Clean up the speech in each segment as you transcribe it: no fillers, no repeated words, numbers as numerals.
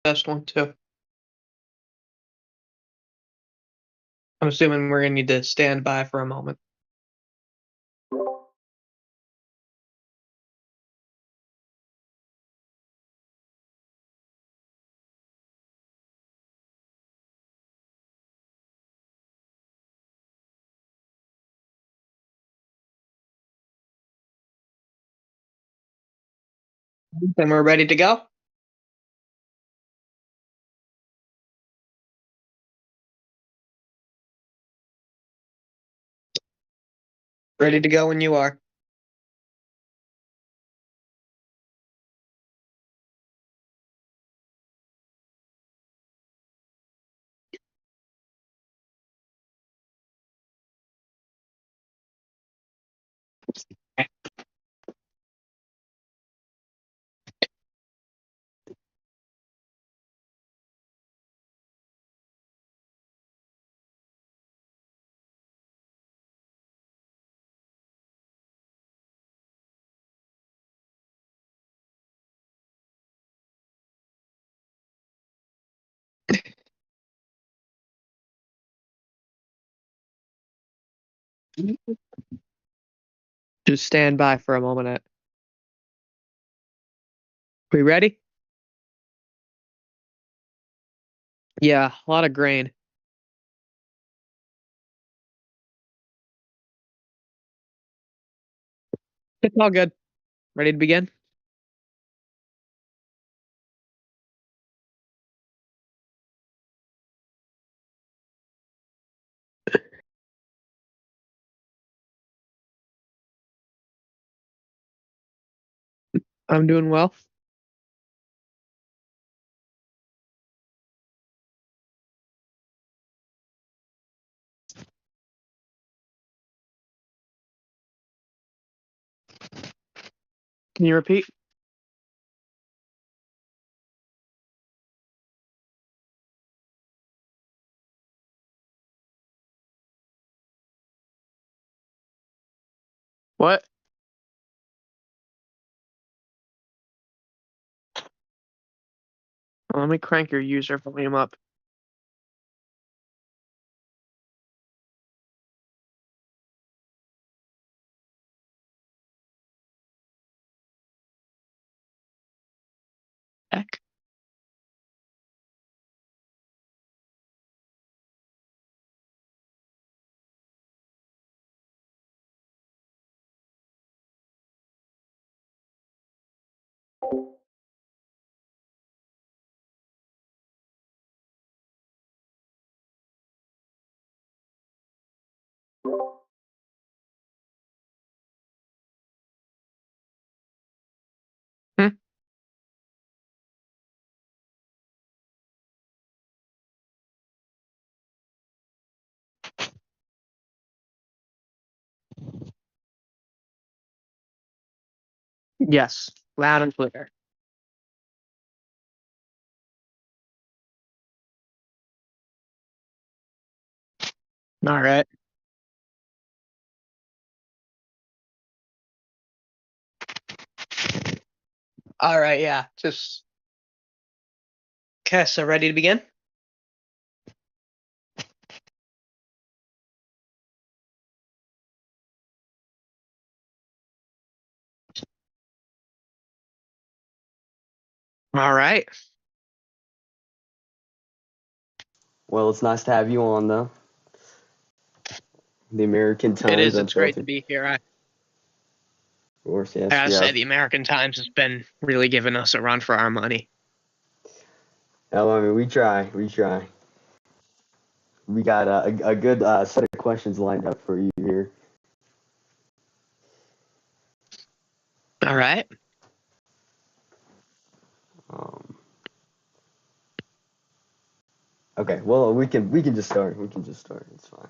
best one too. I'm assuming we're gonna need to stand by for a moment. Then we're ready to go. Ready to go when you are. Just stand by for a moment. We ready? Yeah, a lot of grain. It's all good. Ready to begin? I'm doing well. Can you repeat? What? Let me crank your user volume up. Heck. Hmm? Yes, loud and clear. All right. All right, yeah. Just okay, so ready to begin? All right. Well, it's nice to have you on, though. The American Times It is. It's great to Unfiltered. be here. Of course, yes. I gotta Yeah. say, the American Times has been really giving us a run for our money. Oh, I mean, we try. We try. We got a good set of questions lined up for you here. All right. Um, okay. Well, we can just start. We can just start. It's fine.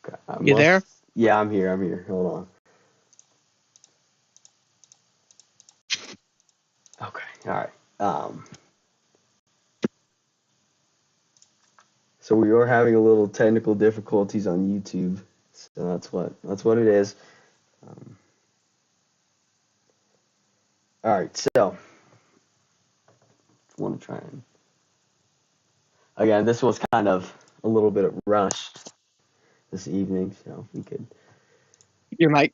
Okay. You there? Yeah, I'm here. I'm here. Hold on. All right. So we are having a little technical difficulties on YouTube. So that's what it is. Um, all right. So I want to try and again. This was kind of a little bit rushed this evening, so we could. Your mic.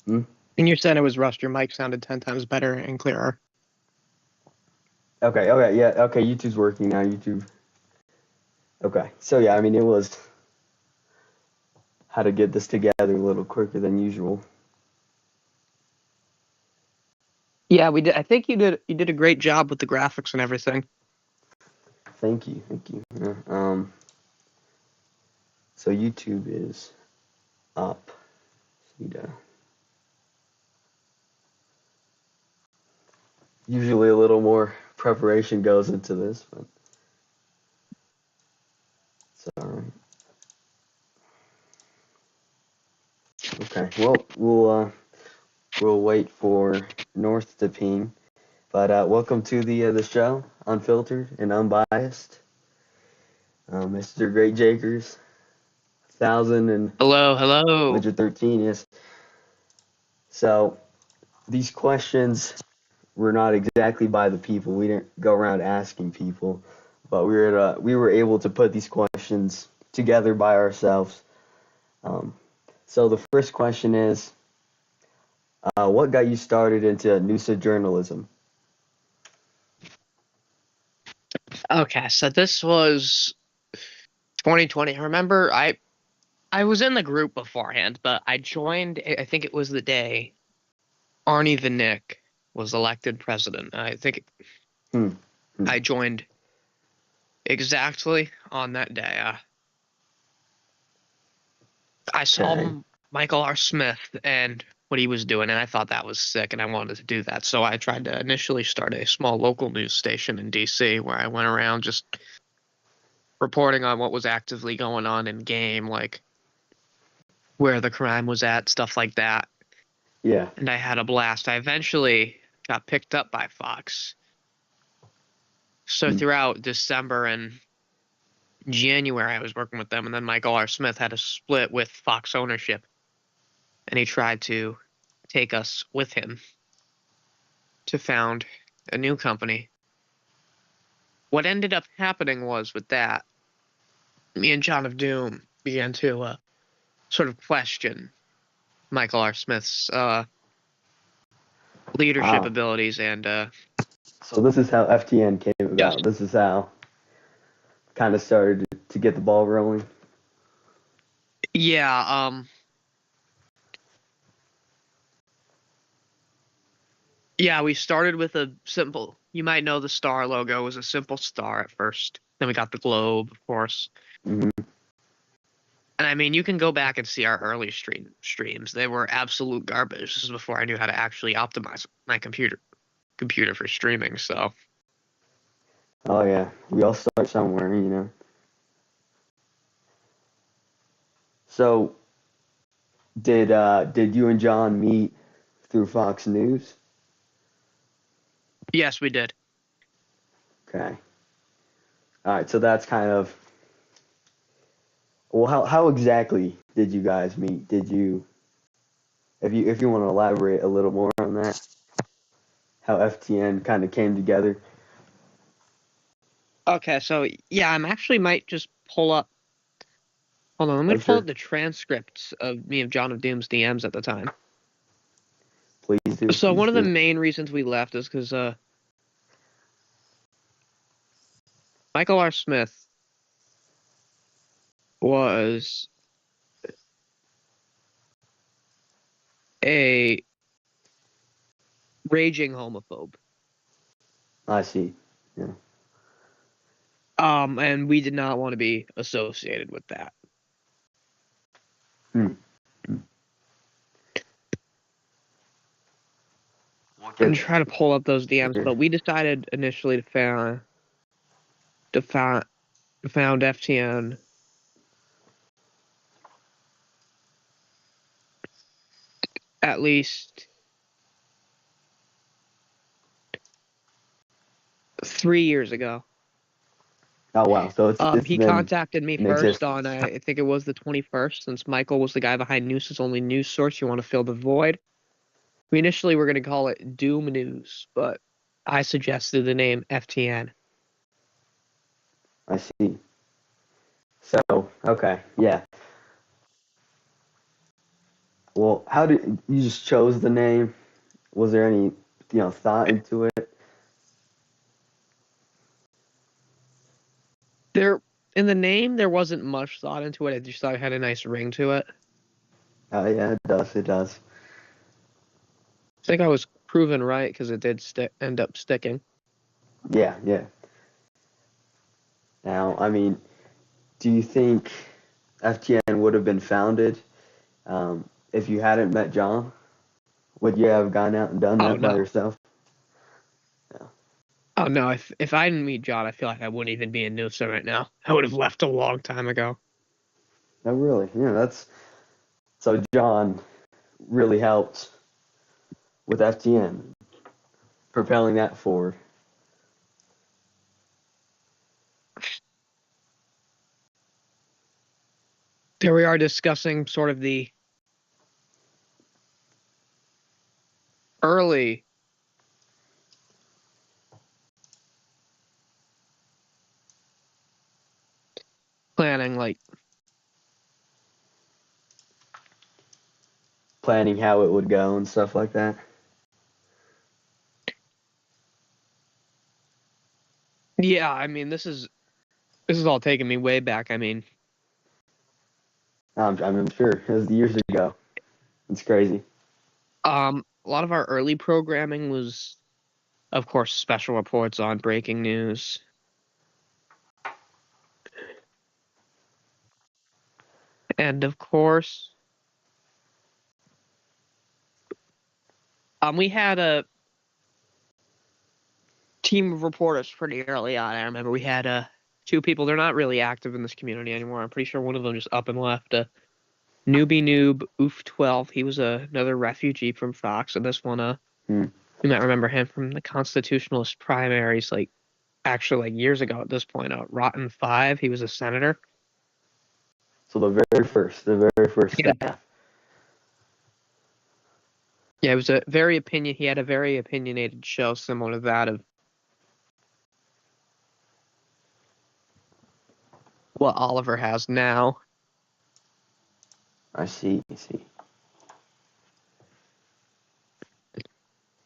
Hmm? And you said it was rushed. Your mic sounded 10 times better and clearer. Okay. Okay. Yeah. Okay. YouTube's working now. YouTube. Okay. So yeah, I mean, it was how to get this together a little quicker than usual. Yeah, we did. I think you did a great job with the graphics and everything. Thank you. Thank you. Yeah, so YouTube is up. Usually a little more preparation goes into this, but it's all right. Okay. Well, we'll wait for North to ping. But welcome to the show, unfiltered and unbiased. Mr. Hello, hello. 1113 is. So these questions were not exactly by the people. We didn't go around asking people, but we were able to put these questions together by ourselves. So the first question is, what got you started into news journalism? Okay, so this was 2020. I remember I was in the group beforehand, but I joined. I think it was the day Arnie the Nick was elected president. I think Hmm. I joined exactly on that day. I saw Okay. Michael R. Smith and what he was doing, and I thought that was sick, and I wanted to do that. So I tried to initially start a small local news station in DC where I went around just reporting on what was actively going on in game, like where the crime was at, stuff like that. Yeah. And I had a blast. I eventually got picked up by Fox. So Hmm. throughout December and January, I was working with them, and then Michael R. Smith had a split with Fox ownership, and he tried to take us with him to found a new company. What ended up happening was with that, me and John of Doom began to sort of question Michael R. Smith's leadership Wow. abilities and So this is how FTN came yes, about. This is how kind of started to get the ball rolling. yeah, yeah, we started with a simple, you might know the star logo was a simple star at first. Then we got the globe, of course. Hmm. And I mean, you can go back and see our early streams. They were absolute garbage. This is before I knew how to actually optimize my computer for streaming. So, Oh yeah, we all start somewhere. So did you and John meet through Fox News? yes, we did. Okay. All right. So that's kind of well. How exactly did you guys meet? Did you if you want to elaborate a little more on that, how FTN kind of came together? Okay, so yeah, I'm actually might just pull up. Hold on, let me Oh pull up sure, the transcripts of me of John of Doom's DMs at the time. please do, So please one of the do. main reasons we left is because Michael R. Smith was a raging homophobe. I see. Yeah. And we did not want to be associated with that. Hmm. Hmm. We'll I'm get trying to pull up those DMs, there. but we decided initially to found FTN at least 3 years ago. Oh wow, so it's He been contacted me in first existence. on, I think it was the 21st, since Michael was the guy behind Noose's only news source. You want to fill the void. We initially were going to call it Doom News, but I suggested the name FTN. I see. So okay, yeah. Well, how did you just chose the name? Was there any thought into it? There, in the name, there wasn't much thought into it. I just thought it had a nice ring to it. Yeah, it does. It does. I think I was proven right because it did end up sticking. Yeah, yeah. Now, I mean, do you think FTN would have been founded if you hadn't met John? Would you have gone out and done Oh that by no. yourself? Yeah. Oh no, if I didn't meet John, I feel like I wouldn't even be in Noosa right now. I would have left a long time ago. No, really. Yeah, that's so John really helped with FTN propelling that forward. There we are discussing sort of the early planning, like Planning how it would go and stuff like that. yeah, I mean this is all taking me way back. I mean, I'm sure it was years ago. It's crazy. a lot of our early programming was, of course, special reports on breaking news. And of course, we had a team of reporters pretty early on. I remember we had two people. They're not really active in this community anymore. I'm pretty sure one of them just up and left. Newbie Noob Oof 12. He was another refugee from Fox, and this one, Hmm. you might remember him from the Constitutionalist primaries, like actually like years ago at this point. Rotten 5. He was a senator. So the very first Yeah. staff. Yeah, it was a very opinion. He had a very opinionated show similar to that of what Oliver has now. I see. I see.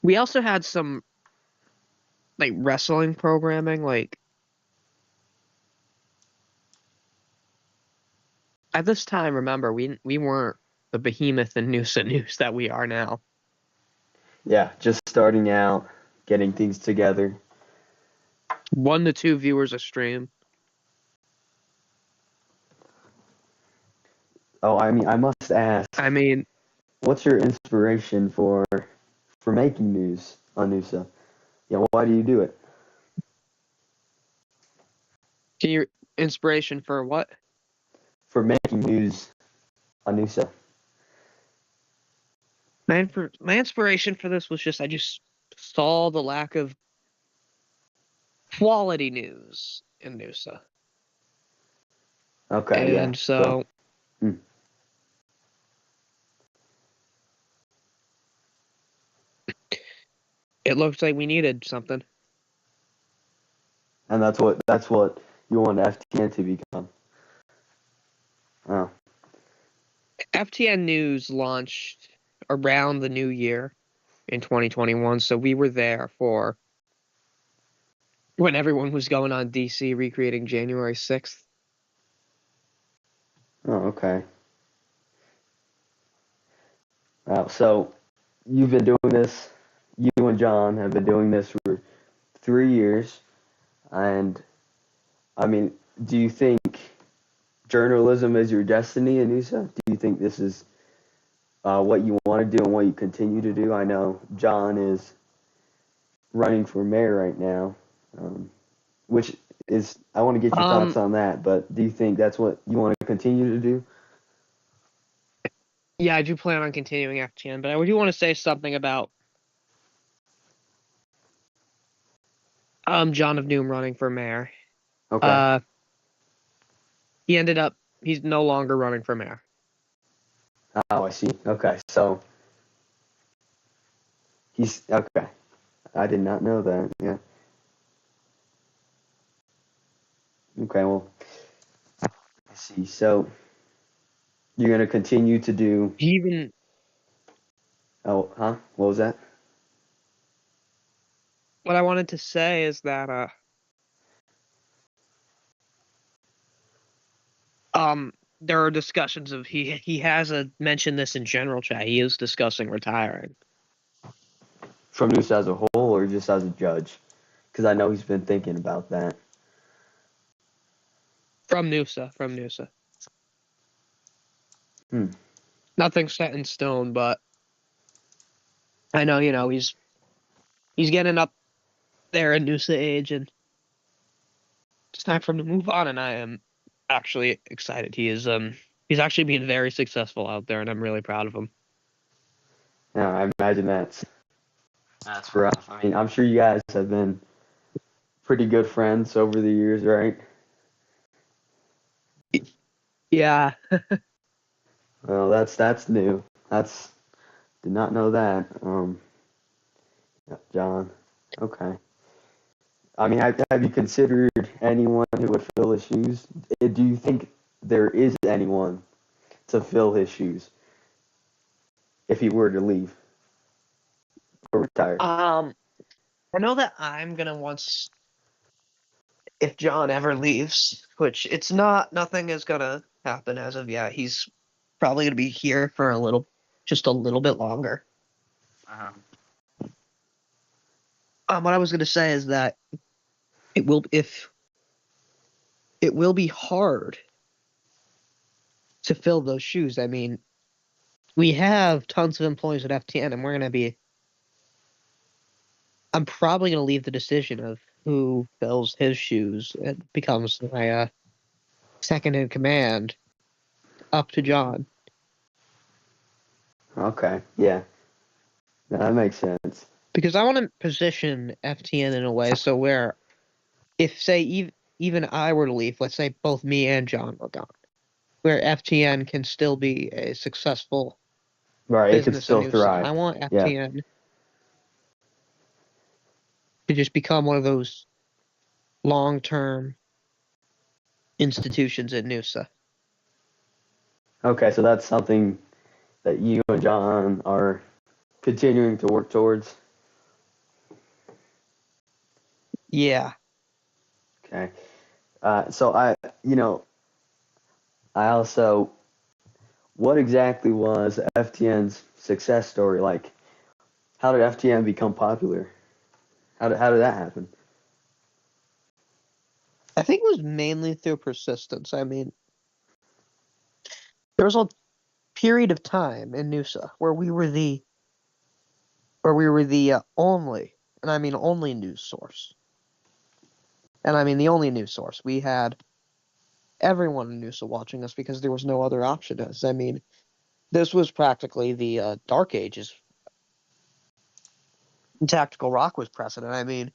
We also had some like wrestling programming. Like at this time, remember we weren't the behemoth and Noosa News that we are now. Yeah, just starting out, getting things together. 1 to 2 viewers a stream. Oh, I mean, I must ask, I mean, what's your inspiration for making news on Noosa? Why do you do it? can you inspiration for what? For making news on Noosa. My inspiration for this was I just saw the lack of quality news in Noosa. Okay, yeah. And So, so hmm. it looked like we needed something. And that's what you want FTN to become. Oh, FTN News launched around the new year in 2021, so we were there for when everyone was going on DC recreating January 6th. okay. Wow. So you've been doing this. You and John have been doing this for 3 years, and I mean, do you think journalism is your destiny, Anissa? Do you think this is what you want to do and what you continue to do? I know John is running for mayor right now, which is, I want to get your thoughts Um, on that, but do you think that's what you want to continue to do? yeah, I do plan on continuing FTN, but I do want to say something about John of Doom running for mayor. Okay. He's no longer running for mayor. Oh, I see. Okay, so he's okay. I did not know that. Yeah. Okay, well, I see. So you're gonna continue to do. He even Oh, huh? What was that? What I wanted to say is that there are discussions of he has mentioned this in general chat. He is discussing retiring From news as a whole, or just as a judge? Because I know he's been thinking about that. from Noosa. From Noosa. Hmm. Nothing set in stone, but I know he's getting up there in Noosa age, and it's time for him to move on. And I am actually excited. He's actually being very successful out there, and I'm really proud of him. Yeah, I imagine that's rough. I mean, I'm sure you guys have been pretty good friends over the years, right? Yeah. Well, that's new. Did not know that. Yeah, John. Okay. I mean, have you considered anyone who would fill his shoes? Do you think there is anyone to fill his shoes if he were to leave or retire? I know that I'm gonna once if John ever leaves, which nothing is gonna happen as of yet. He's probably gonna be here for just a little bit longer. Uh-huh. What I was gonna say is that if it will be hard to fill those shoes. I mean, we have tons of employees at FTN, and I'm probably gonna leave the decision of who fills his shoes and becomes my second in command up to John. Okay. Yeah. That makes sense. Because I want to position FTN in a way so where if say even I were to leave, let's say both me and John were gone, where FTN can still be a successful Right. It could business in still Noosa. thrive. I want Yeah. FTN to just become one of those long-term institutions in Noosa. Okay. So that's something that you and John are continuing to work towards. Yeah. Okay. So I also, what exactly was FTN's success story like? How did FTN become popular? How did that happen? I think it was mainly through persistence. I mean, there was a period of time in Noosa where we were the only, and I mean only news source. And I mean the only news source. We had everyone in Noosa watching us because there was no other option. I mean, this was practically the Dark Ages. Tactical Rock was precedent. I mean,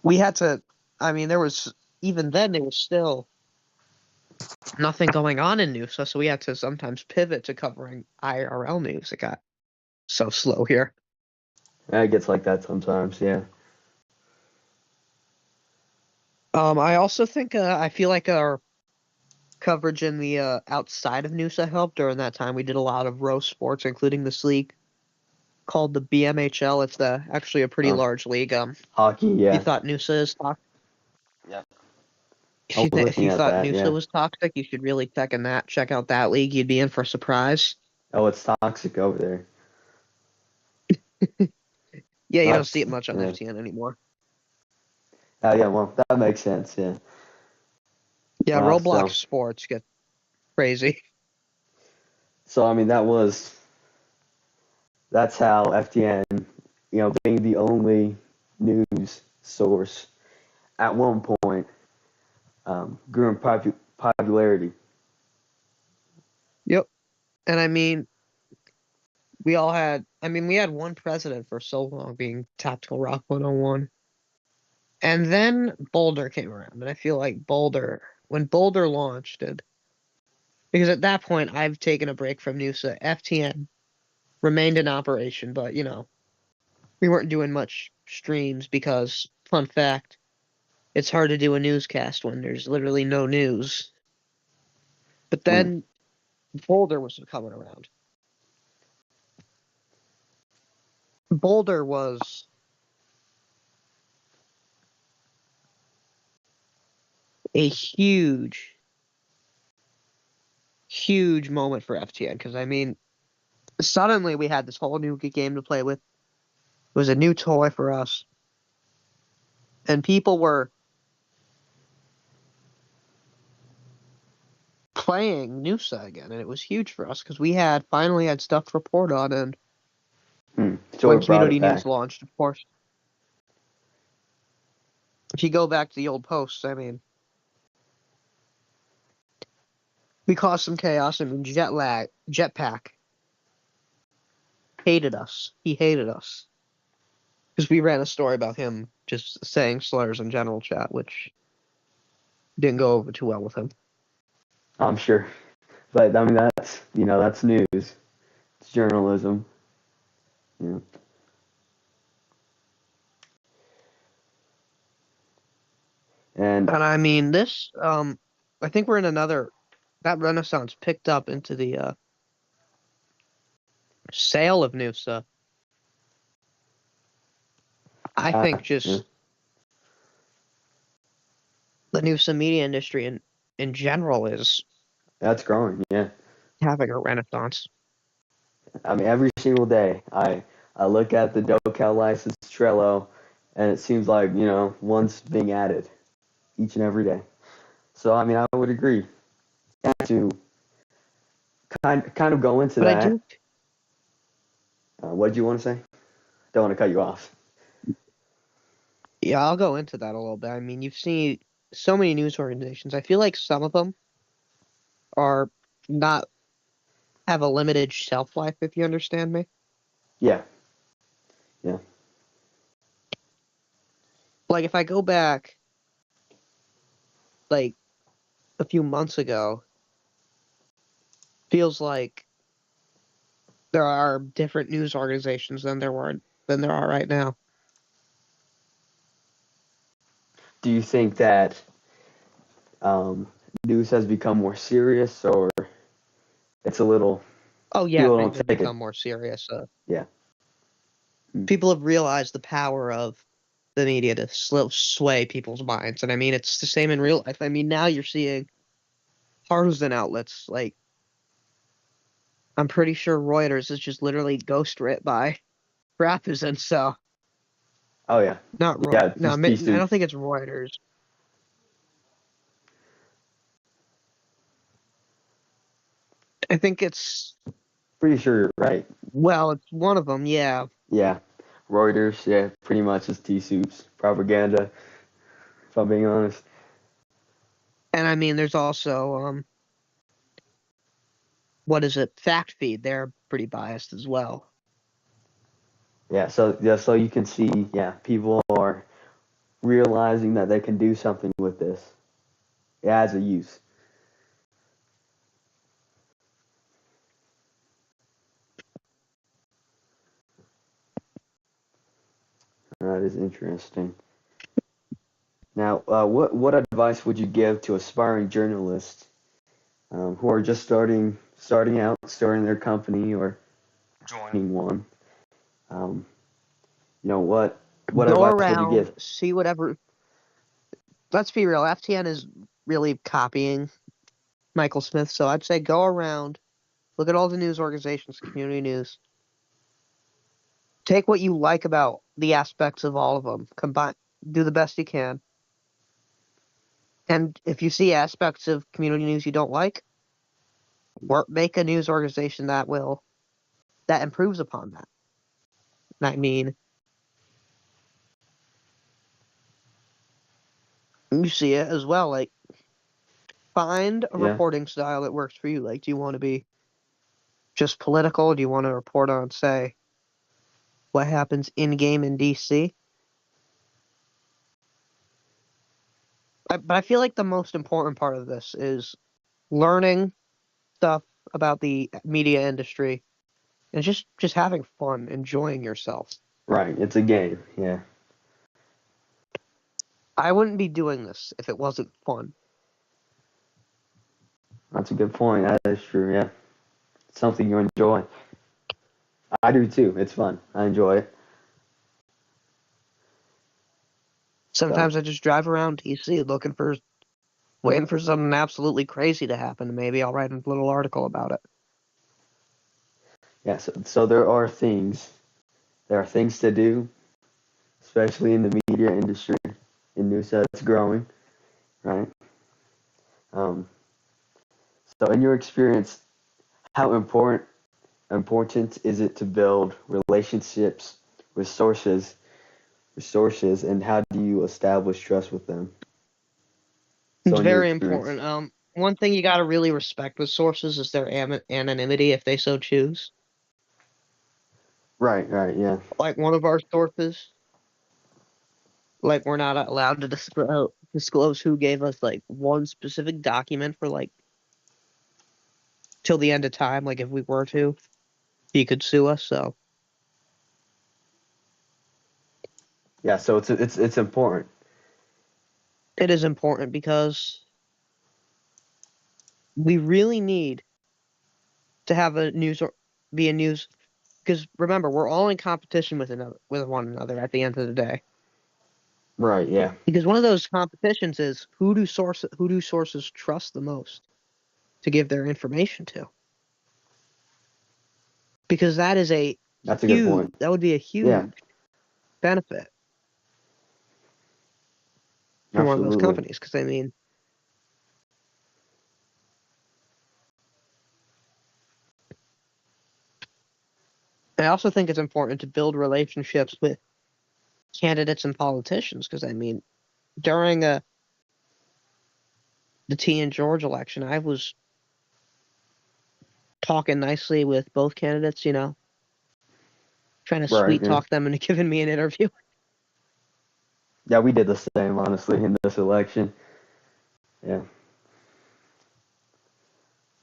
we had to. I mean, even then there was still nothing going on in Noosa, so we had to sometimes pivot to covering IRL news. It got so slow here. Yeah, it gets like that sometimes. Yeah. I also think I feel like our coverage in the outside of Noosa helped during that time. We did a lot of row sports, including this league called the BMHL. It's actually a pretty Uh, large league. Hockey. You Yeah. thought Noosa is toxic? Yeah. I was If looking you at thought that. Noosa Yeah. was toxic, you should really check out that league. You'd be in for a surprise. Oh, it's toxic over there. Yeah, you don't That's see it much on yeah. FTN anymore. Yeah. Well, that makes sense. Yeah. Yeah, Wow. Roblox So sports get crazy. I mean that's how FTN, being the only news source at one point, grew in popularity. Yep. And I mean, we had one president for so long being Tactical Rock 101. And then Boulder came around, and I feel like when Boulder launched, because at that point I've taken a break from NUSA. FTN remained in operation, but we weren't doing much streams because, fun fact, it's hard to do a newscast when there's literally no news. But then Boulder was coming around. Boulder was a huge, huge moment for FTN because, suddenly we had this whole new game to play with. It was a new toy for us. And people were playing Noosa again, and it was huge for us because we finally had stuff to report on. And So when it brought community it back. news launched, of course, if you go back to the old posts, we caused some chaos. Jetpack hated us. He hated us because we ran a story about him just saying slurs in general chat, which didn't go over too well with him. I'm sure, but that's news. It's journalism. Yeah. And this, I think we're in that renaissance picked up into the sale of Noosa. I think just the Noosa media industry in general is that's growing. Yeah. having a renaissance. Every single day I look at the DoCal license Trello, and it seems like one's being added each and every day. So I would agree. To kind of go into But I that. do. What do you want to say? Don't want to cut you off. Yeah, I'll go into that a little bit. You've seen so many news organizations. I feel like some of them are not have a limited shelf life, if you understand me. Yeah. Yeah. Like if I go back like a few months ago, feels like there are different news organizations than there are right now. Do you think that news has become more serious, or it's a little Oh yeah, people things don't have take it? become more serious. Yeah. People have realized the power of the media to sway people's minds, and it's the same in real life. Now you're seeing partisan outlets like I'm pretty sure Reuters is just literally ghost writ by Raphison, so Oh yeah. not Reuters. Yeah. No, Just I T-suits. don't think it's Reuters. I think it's Pretty sure you're right. it's one of them. Yeah, Yeah. Reuters. Yeah. Pretty much just T-suits propaganda. If I'm being honest. and there's also what is it? Fact Feed. They're pretty biased as well. Yeah. So you can see. Yeah. People are realizing that they can do something with this. It has a use. That is interesting. Now, what advice would you give to aspiring journalists who are just starting out, starting their company or joining one? Um, what Go advice would you around, give? see whatever. Let's be real. FTN is really copying Michael Smith, so I'd say go around, look at all the news organizations, community news. Take what you like about the aspects of all of them, combine, do the best you can. And if you see aspects of community news you don't like, make a news organization that improves upon that. You see it as well. Like, find a Yeah. reporting style that works for you. Like, do you want to be just political? Do you want to report on, say, what happens in game in DC? But I feel like the most important part of this is learning stuff about the media industry and just having fun, enjoying yourself. Right. It's a game. Yeah. I wouldn't be doing this if it wasn't fun. That's a good point. That is true. Yeah. It's something you enjoy. I do too. It's fun. I enjoy it. So, Sometimes I just drive around DC waiting for something absolutely crazy to happen, and maybe I'll write a little article about it. yeah. So there are things to do, especially in the media industry in news that's growing, right? Um, so in your experience, how important is it to build relationships with sources, and how do you establish trust with them? So It's in your very experience, important. One thing you got to really respect with sources is their anonymity if they so choose. right, yeah, Like one of our sources, like we're not allowed to disclose who gave us like one specific document for like till the end of time. Like if we were to, he could sue us. So yeah. So it's important. it is important because we really need to have a news or be a news because remember we're all in competition with one another at the end of the day. Right, yeah, Because one of those competitions is who do sources trust the most to give their information to? Because that's a good point. that would be a Yeah, huge benefit for one of those absolutely. companies. Because I mean, I also think it's important to build relationships with candidates and politicians. Because I mean, during the T and George election, I was talking nicely with both candidates. Trying to Right, sweet yeah, talk them into giving me an interview. yeah. We did the same, honestly, in this election. Yeah.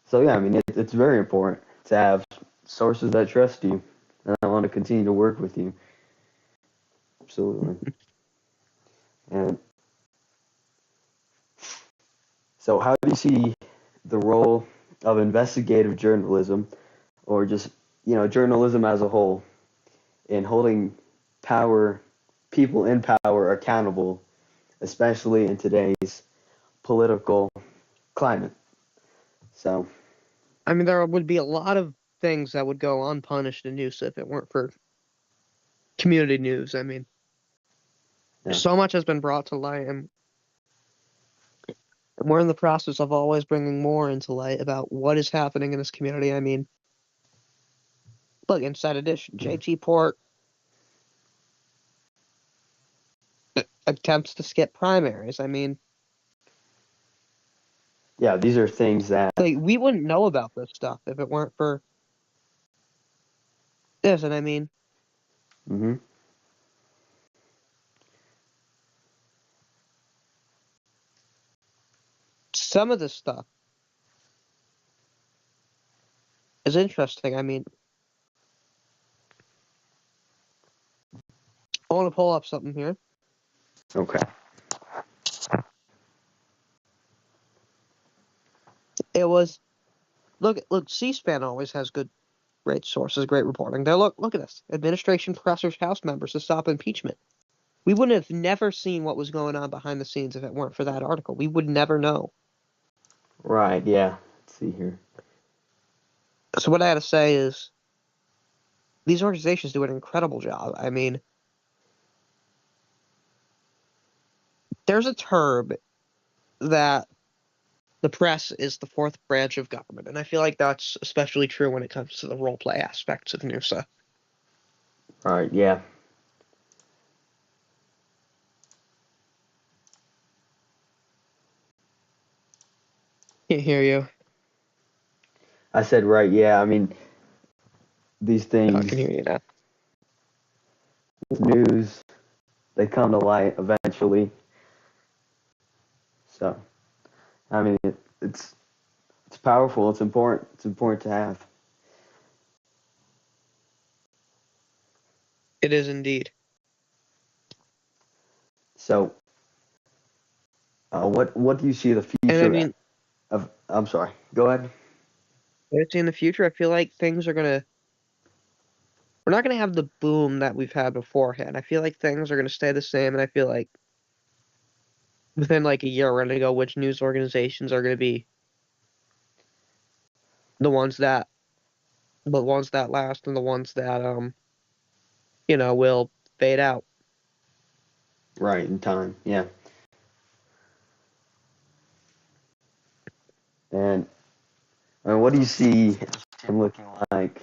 So yeah, I mean, it's very important to have sources that trust you and I want to continue to work with you. Absolutely. And so, how do you see the role of investigative journalism, or just journalism as a whole, in holding power, people in power accountable, especially in today's political climate? So, I mean, there would be a lot of things that would go unpunished in news if it weren't for community news. I mean, yeah, so much has been brought to light, and we're in the process of always bringing more into light about what is happening in this community. I mean, look, Inside Edition, JT Port attempts to skip primaries. I mean, yeah, these are things that. like we wouldn't know about this stuff if it weren't for this. And I mean, Hmm. some of this stuff is interesting. I mean, I want to pull up something here. Okay. It was look. C-SPAN always has great sources, great reporting. There, look at this. Administration pressures House members to stop impeachment. We wouldn't have never seen what was going on behind the scenes if it weren't for that article. We would never know. Right. Yeah. Let's see here. So what I had to say is these organizations do an incredible job. I mean, there's a term that the press is the fourth branch of government, and I feel like that's especially true when it comes to the role play aspects of NUSA. Right. Yeah. Can't hear you. I said right. Yeah. I mean, these No, I can things, hear you now. news, they come to light eventually. So, I mean, it's powerful. It's important. It's important to have. It is indeed. So, what do you see the And I future mean, of? I'm sorry. Go ahead. in the future, I feel like things are gonna. We're not gonna have the boom that we've had beforehand. I feel like things are gonna stay the same, and I feel like within like a year, we're gonna go which news organizations are gonna be the ones that last and the ones that will fade out. Right in time. Yeah. And what do you see him looking like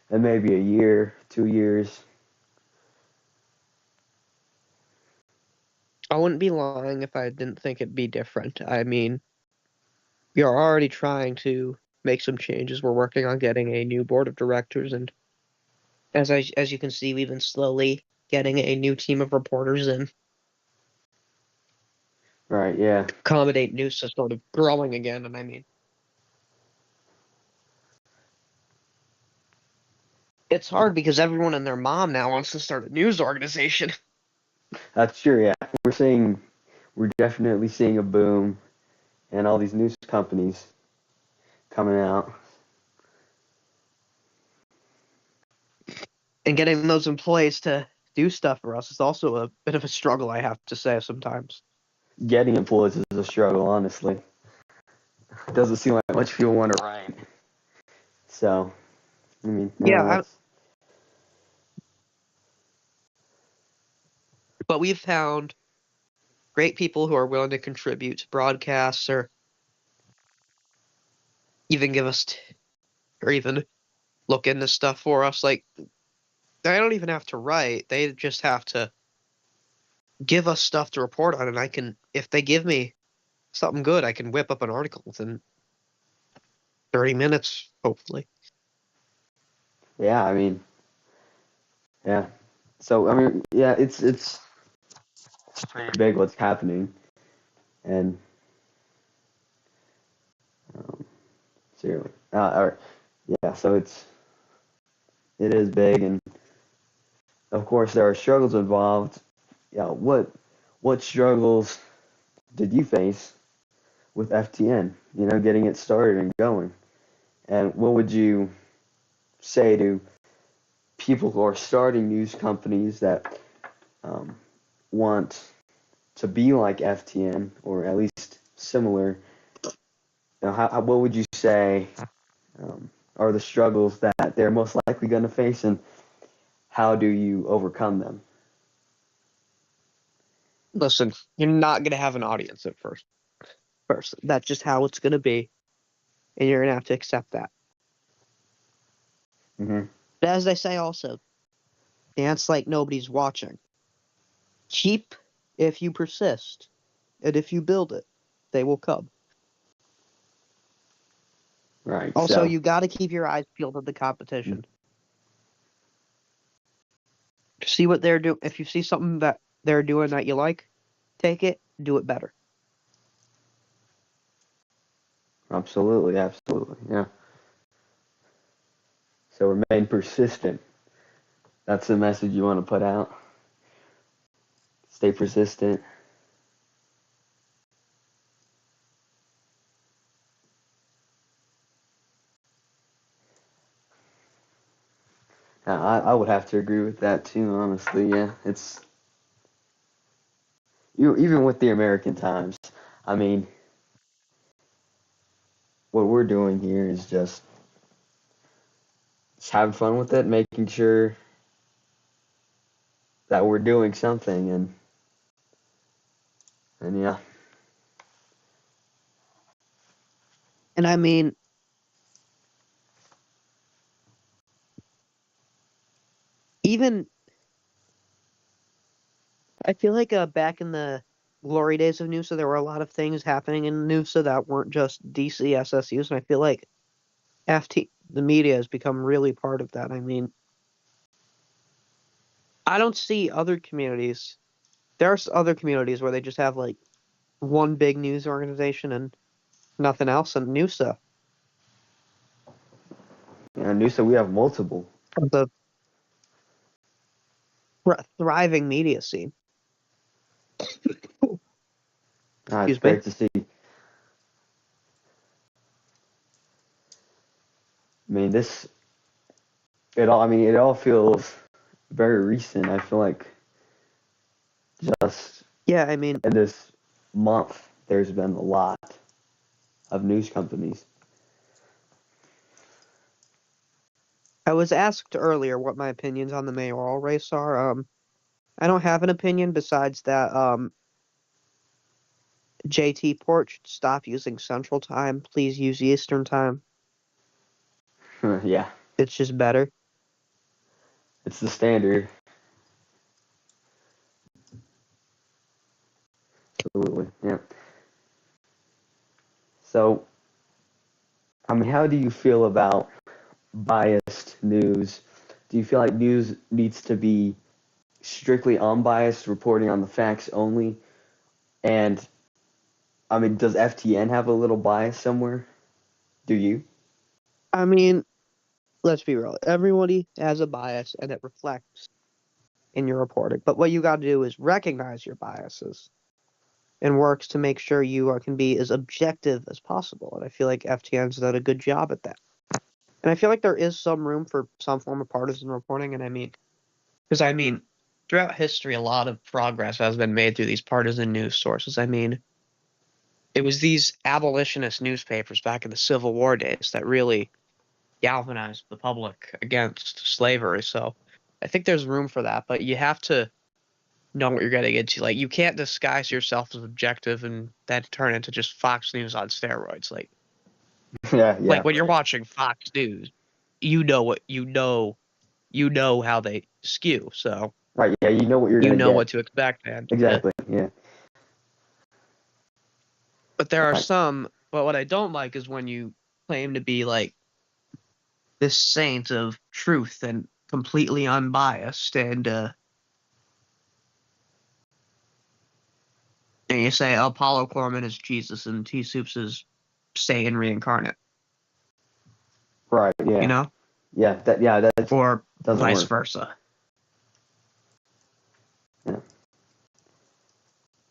in maybe a year, 2 years? I wouldn't be lying if I didn't think it'd be different. I mean, we are already trying to make some changes. We're working on getting a new board of directors, and as you can see, we've been slowly getting a new team of reporters in, Right. Yeah. accommodate news to sort of growing again. And I mean, it's hard because everyone and their mom now wants to start a news organization. That's true. Yeah. We're definitely seeing a boom and all these news companies coming out. And getting those employees to do stuff for us is also a bit of a struggle, I have to say, sometimes. Getting employees is a struggle, honestly. It doesn't seem like much people want to write. So, I mean, Yeah, that's but we've found great people who are willing to contribute to broadcasts or even give us or even look into stuff for us. Like, they don't even have to write, they just have to give us stuff to report on, and I can, if they give me something good, I can whip up an article within 30 minutes, hopefully. yeah. I mean, yeah. So, I mean, yeah, it's pretty big what's happening, and um, seriously, or yeah. So it is big, and of course there are struggles involved. Yeah. What struggles did you face with FTN? You know, getting it started and going, and what would you say to people who are starting news companies that um, want to be like FTN or at least similar? You know, what would you say are the struggles that they're most likely going to face, and how do you overcome them? Listen, you're not going to have an audience at first. That's just how it's going to be, and you're going to have to accept that. Mm-hmm. But as they say also, dance like nobody's watching. Keep if you persist, and if you build it, they will come. Right. Also, So, you got to keep your eyes peeled at the competition. See what they're doing. If you see something that they're doing that you like, take it, do it better. absolutely, absolutely, yeah. So remain persistent. That's the message you want to put out. Stay persistent. I would have to agree with that too, honestly. Yeah, it's even with the American Times. I mean, what we're doing here is just having fun with it, making sure that we're doing something, and yeah, And I mean, even I feel like back in the glory days of Noosa, there were a lot of things happening in Noosa that weren't just DCSSUs, and I feel like the media has become really part of that. I mean, I don't see other communities. There are other communities where they just have like one big news organization and nothing else, and Noosa, Yeah, Noosa, we have multiple. the thriving media scene. It's Excuse me. great to see. I mean, it all feels very recent. I feel like just Yeah, I mean, in this month, there's been a lot of news companies. I was asked earlier what my opinions on the mayoral race are. I don't have an opinion besides that JT Port should stop using Central Time. Please use Eastern Time. Yeah, It's just better. it's the standard. Absolutely. Yeah. So, I mean, how do you feel about biased news? Do you feel like news needs to be strictly unbiased, reporting on the facts only? And, I mean, does FTN have a little bias somewhere? Do you? I mean, let's be real. Everybody has a bias and it reflects in your reporting. But what you got to do is recognize your biases and works to make sure you can be as objective as possible. And I feel like FTN's done a good job at that. And I feel like there is some room for some form of partisan reporting. And I mean, because I mean, throughout history, a lot of progress has been made through these partisan news sources. I mean, it was these abolitionist newspapers back in the Civil War days that really galvanized the public against slavery. So I think there's room for that, but you have to know what you're getting into. Like, you can't disguise yourself as objective and then turn into just Fox News on steroids. Yeah, Like yeah. when you're watching Fox News, you know what you know how they skew, so Right, yeah, you know what you're you gonna know get. what to expect, man. Yeah. Exactly, yeah. But there are Right. some, but what I don't like is when you claim to be like this saint of truth and completely unbiased, and you say Apollo Corman is Jesus and T Soups is Satan reincarnate, Right, you yeah. know, That or doesn't vice work. versa. Yeah.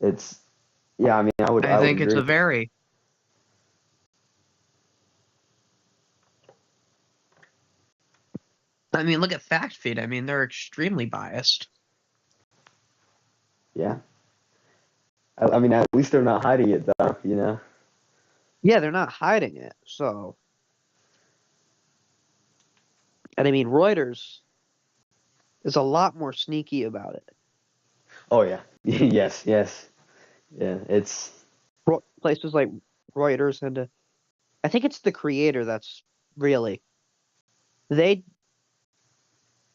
It's yeah, I mean, I I would think it's agree. a very, I mean, look at Fact Feed. I mean, they're extremely biased. Yeah. I mean, at least they're not hiding it though, you know. Yeah, they're not hiding it. So, and I mean, Reuters is a lot more sneaky about it. Oh yeah. Yes, yes. Yeah, it's Places like Reuters and I think it's the Creator that's really they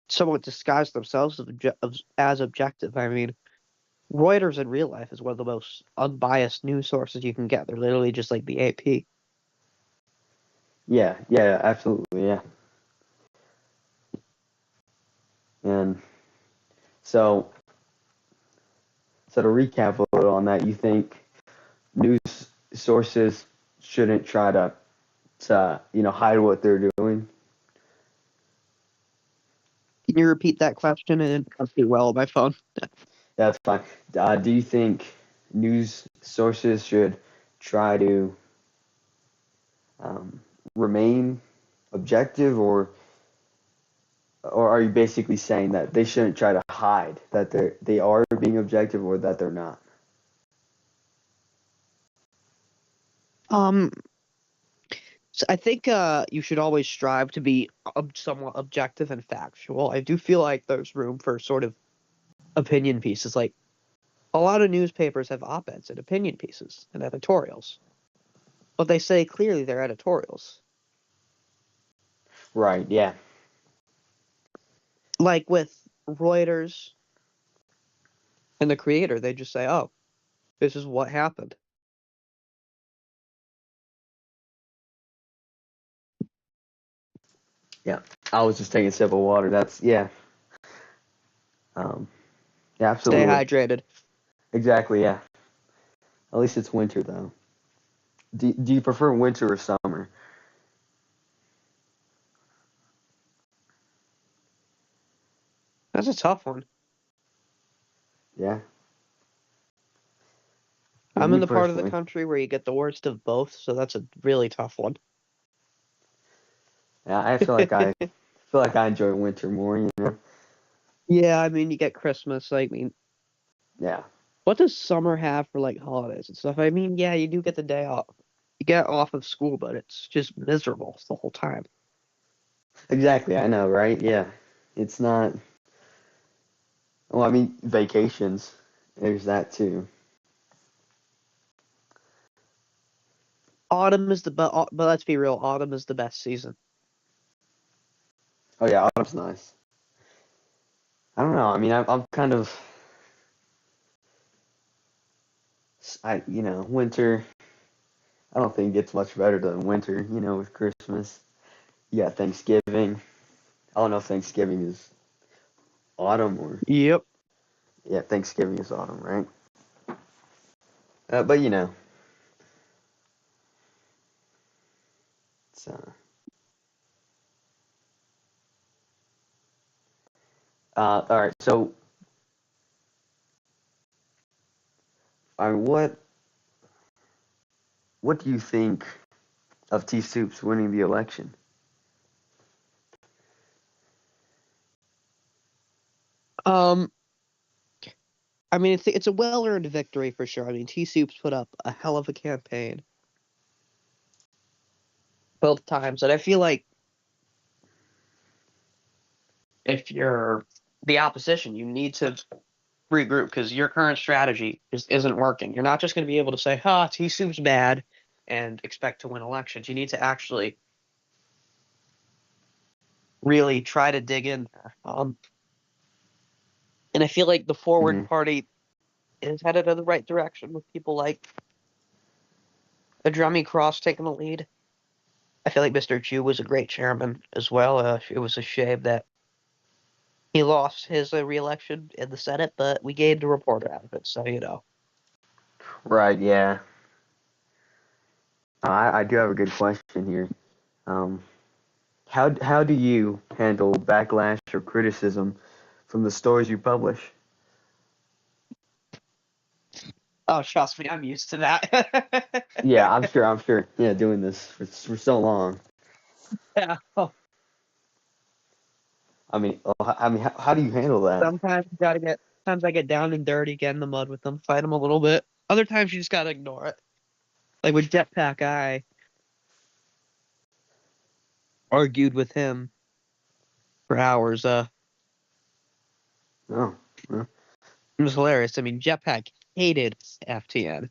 somewhat disguise themselves as objective. I mean, Reuters in real life is one of the most unbiased news sources you can get. They're literally just like the AP. yeah, yeah, absolutely, yeah. And so so to recap a little on that, you think news sources shouldn't try to hide what they're doing? Can you repeat that question? And it comes through well on my phone. That's fine. Do you think news sources should try to um, remain objective, or are you basically saying that they shouldn't try to hide that they are being objective or that they're not? Um, So I think you should always strive to be somewhat objective and factual. I do feel like there's room for sort of opinion pieces. Like a lot of newspapers have op-eds and opinion pieces and editorials, but they say clearly they're editorials. Right. Yeah. Like with Reuters and the Creator, they just say, "Oh, this is what happened." Yeah. I was just taking a sip of water. That's yeah. Um, yeah. Stay Absolutely. hydrated. Exactly. Yeah. At least it's winter though. Do you prefer winter or summer? That's a tough one. Yeah. I'm Me in the part of the personally. country where you get the worst of both, so that's a really tough one. Yeah, I feel like I enjoy winter more, you know. Yeah, I mean, you get Christmas. I mean, Yeah. what does summer have for like holidays and stuff? I mean, yeah, you do get the day off. You get off of school, but it's just miserable the whole time. Exactly, I know, right? Yeah. It's not well, I mean vacations. There's that too. Autumn is but let's be real, autumn is the best season. Oh yeah, autumn's nice. I don't know. I mean, I'm kind of winter. I don't think it gets much better than winter, you know, with Christmas. You got Thanksgiving. I don't know if Thanksgiving is autumn or Yep. yeah, Thanksgiving is autumn, right? But you know, it's all right. So, I mean, what do you think of T Soups winning the election? Um, I mean, it's a well-earned victory for sure. I mean, T Soup's put up a hell of a campaign both times, and I feel like if you're the opposition, you need to regroup because your current strategy just isn't working. You're not just going to be able to say, "Ha, T Soup's bad," and expect to win elections. You need to actually really try to dig in there. And I feel like the Forward Hmm. Party is headed in the right direction with people like a Drummy Cross taking the lead. I feel like Mr. Chu was a great chairman as well. It was a shame that he lost his re-election in the Senate, but we gained a reporter out of it, so you know. Right. Yeah. I do have a good question here. Um, how do you handle backlash or criticism from the stories you publish? Oh, trust me, I'm used to that. Yeah, I'm sure. I'm sure. Yeah, doing this for so long. Yeah. Oh, How do you handle that? sometimes you gotta get. Sometimes I get down and dirty, get in the mud with them, fight them a little bit. Other times you just gotta ignore it. Like with Jetpack, I argued with him for hours. Oh, well, It was hilarious. I mean, Jetpack hated FTN.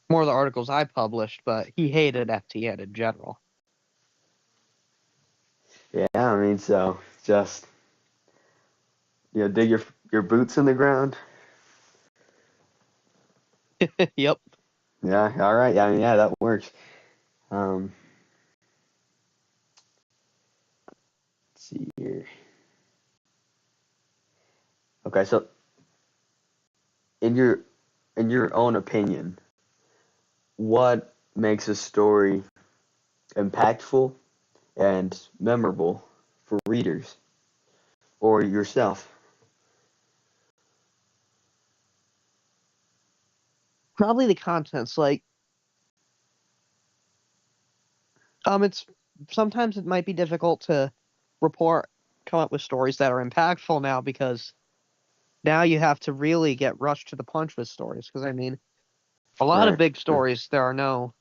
More of the articles I published, but he hated FTN in general. yeah. I mean, so just dig your boots in the ground. Yep. Yeah. All right. Yeah. I mean, yeah, that works. Um, let's see here. Okay, so in your own opinion, what makes a story impactful and memorable for readers or yourself? Probably the contents. Like, it's sometimes it might be difficult to come up with stories that are impactful now because now you have to really get rushed to the punch with stories. Because I mean, a lot of Right. big stories there are no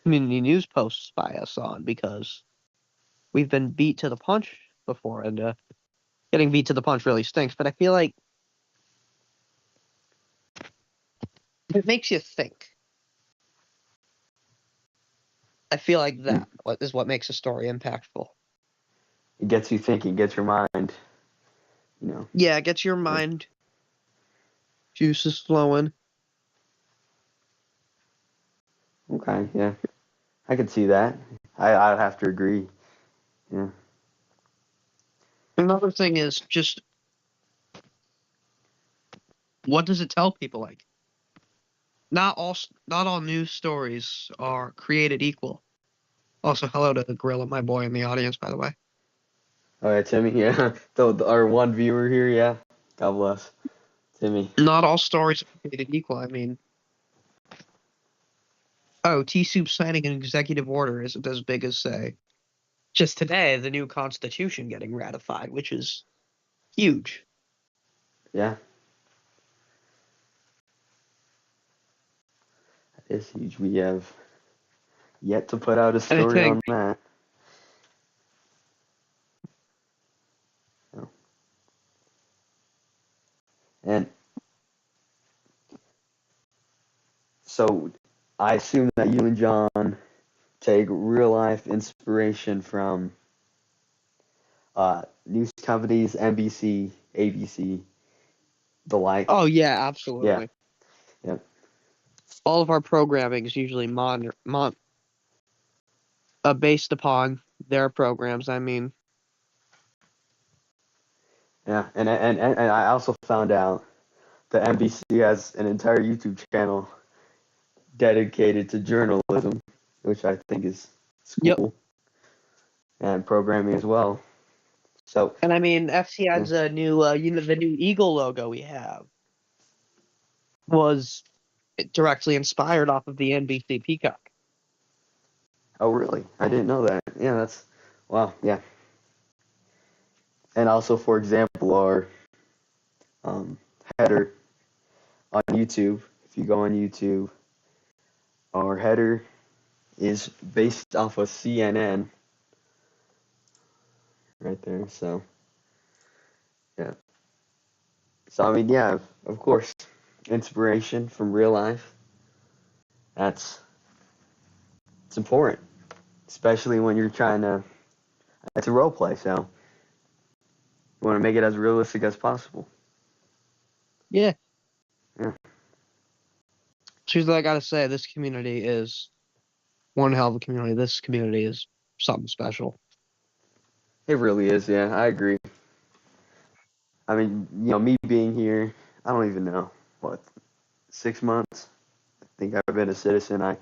community news posts by us on because we've been beat to the punch before, and getting beat to the punch really stinks. But I feel like it makes you think. I feel like Mm. that is what makes a story impactful. It gets you thinking, gets your mind, you know. Yeah, it gets your Yeah. mind juices flowing. Okay, yeah. I can see that. I'd have to agree. Yeah. Another thing is just what does it tell people like? not all news stories are created equal. Also, hello to the gorilla, my boy in the audience, by the way. All right, Timmy. Yeah, our one viewer here. Yeah, God bless Timmy. Not all stories are created equal. I mean, T-Soup signing an executive order isn't as big as, say, just today, the new Constitution getting ratified, which is huge. Yeah, that is huge. We have yet to put out a And I story think, on that. And so I assume that you and John take real life inspiration from news companies, NBC, ABC, the like. oh yeah, Yeah, absolutely. yeah, All of our programming is usually based upon their programs. I mean, yeah. And I also found out that NBC has an entire YouTube channel dedicated to journalism, which I think is yep. cool, and programming as well. So, And I mean, FC yeah. has a new, the new Eagle logo we have was directly inspired off of the NBC Peacock. Oh, really? I didn't know that. Yeah, that's wow. Yeah. And also, for example, our um, header on YouTube. If you go on YouTube, our header is based off of CNN right there. So, yeah. So, I mean, yeah, of course, inspiration from real life. That's it's important, especially when you're trying to. It's a role play, so you want to make it as realistic as possible. Yeah. Yeah, Truth, I gotta say, this community is one hell of a community. This community is something special. it really is. Yeah, I agree. I mean, me being here, I don't even know what 6 months. I think I've been a citizen.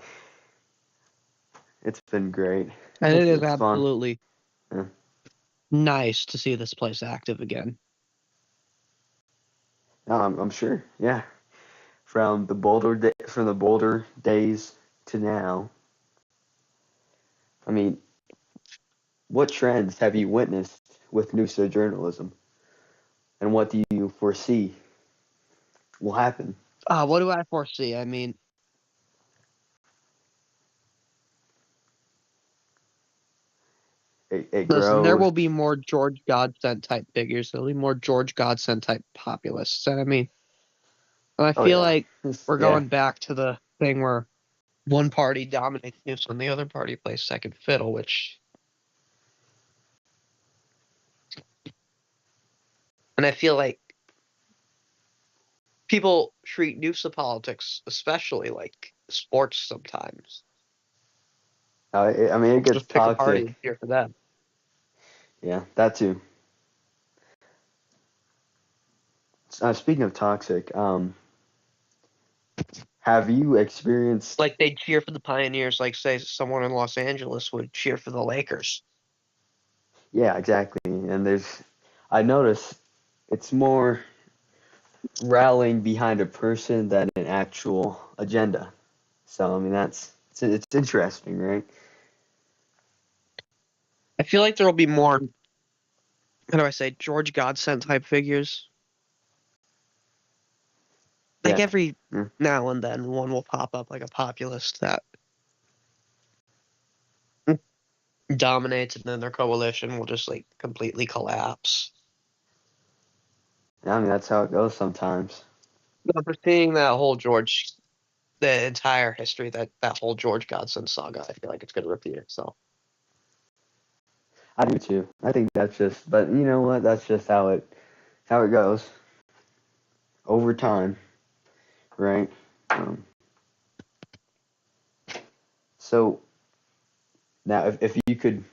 It's been great. And it is It's fun. absolutely Yeah. nice to see this place active again. No, I'm sure. Yeah. From the Boulder days to now. I mean, what trends have you witnessed with Noosa journalism, and what do you foresee will happen? What do I foresee? I mean, It listen, there grows. will be more George Godsend type figures. There'll be more George Godsend type populists. And I mean, and I Oh feel yeah. like we're Yeah. going back to the thing where one party dominates news and the other party plays second fiddle, and I feel like people treat news of politics, especially like sports sometimes. I mean, it gets Just pick a party and toxic. cheer for them. Yeah, that too. Speaking of toxic, have you experienced? Like they cheer for the Pioneers, like say someone in Los Angeles would cheer for the Lakers. Yeah, exactly. I notice it's more rallying behind a person than an actual agenda. So I mean, it's interesting, right? I feel like there will be more, how do I say, George Godsend type figures. Like Yeah. every Mm. now and then, one will pop up like a populist that dominates, and then their coalition will just like completely collapse. I mean, that's how it goes sometimes. But for seeing that whole the entire history, that whole George Godsend saga, I feel like it's going to repeat itself. I do too. I think that's just, but you know what? That's just how it goes over time, right? Um, so now, if you could,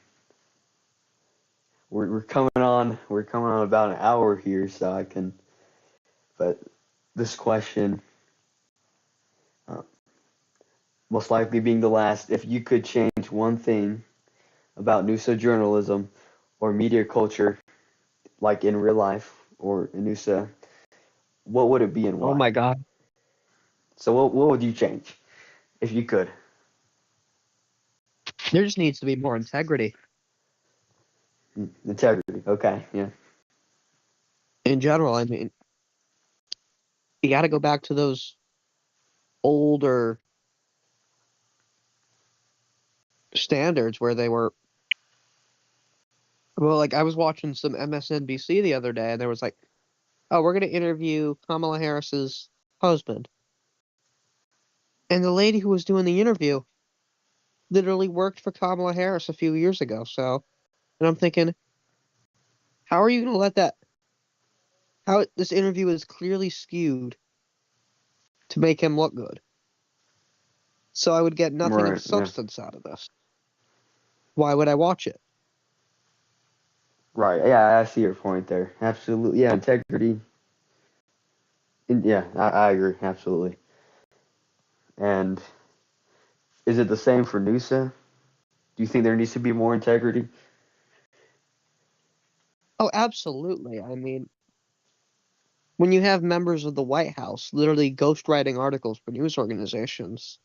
we're coming on about an hour here, so I can. But this question, most likely being the last, if you could change one thing about Noosa journalism or media culture, like in real life or in Noosa, what would it be and Oh why? my God. So what would you change if you could? There just needs to be more integrity Integrity. Okay. Yeah. in general. I mean, you got to go back to those older standards where they were. Well, like I was watching some MSNBC the other day, and there was like, "Oh, we're going to interview Kamala Harris's husband," and the lady who was doing the interview literally worked for Kamala Harris a few years ago. So, and I'm thinking, how are you going to let that? How this interview is clearly skewed to make him look good. So I would get nothing of Right. Yeah. substance out of this. Why would I watch it? Right. Yeah. I see your point there. Absolutely. Yeah. Integrity. Yeah. I agree. Absolutely. And is it the same for Noosa? Do you think there needs to be more integrity? Oh, absolutely. I mean, when you have members of the White House literally ghostwriting articles for news organizations,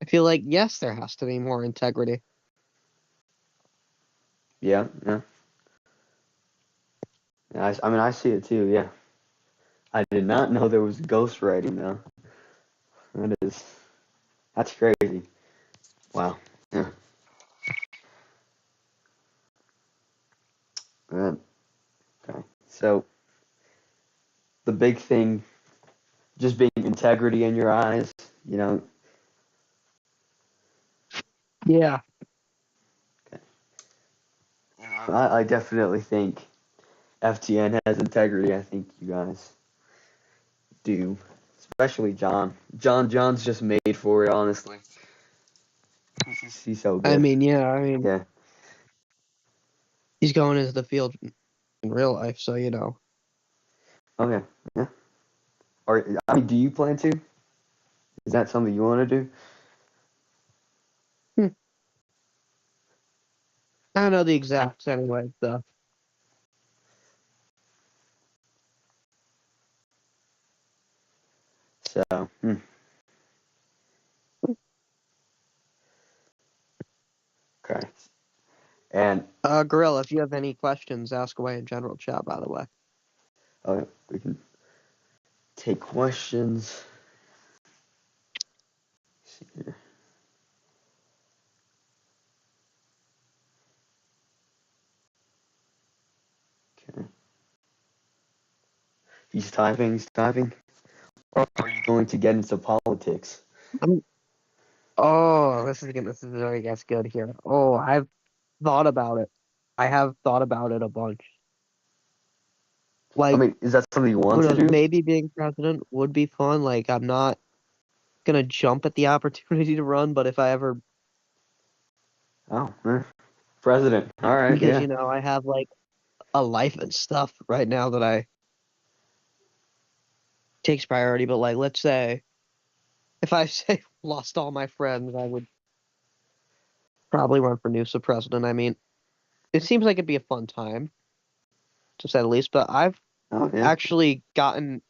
I feel like, yes, there has to be more integrity. Yeah. Yeah. Yeah, I mean, I see it too. Yeah. I did not know there was ghostwriting though. That's crazy. Wow. Yeah. Man. Okay. So the big thing, just being integrity in your eyes. You know. Yeah. I definitely think FTN has integrity. I think you guys do, especially John. John's just made for it. Honestly, he's so I good. mean, yeah, I mean, Yeah. he's going into the field in real life, so, you know. Okay. Yeah. Or I mean, do you plan to? Is that something you want to do? Hmm. I don't know the exacts anyway, so. So. Okay. And Gorilla, if you have any questions, ask away in general chat, by the way. we can take questions. Let's see here. Okay. He's typing. He's typing. Or are you going to get into politics? I'm, oh, this is very gets good here. Oh, I've thought about it. I have thought about it a bunch. I Like, mean, is that something you who want to knows, do? maybe being president would be fun. Like, I'm not gonna jump at the opportunity to run, but if I ever, Oh, president. All right. because, Yeah. you know, I have like a life and stuff right now that I takes priority, but like, let's say if I say lost all my friends, I would probably run for Noosa president. I mean, it seems like it'd be a fun time, to say the least, but I've Oh, yeah. actually gotten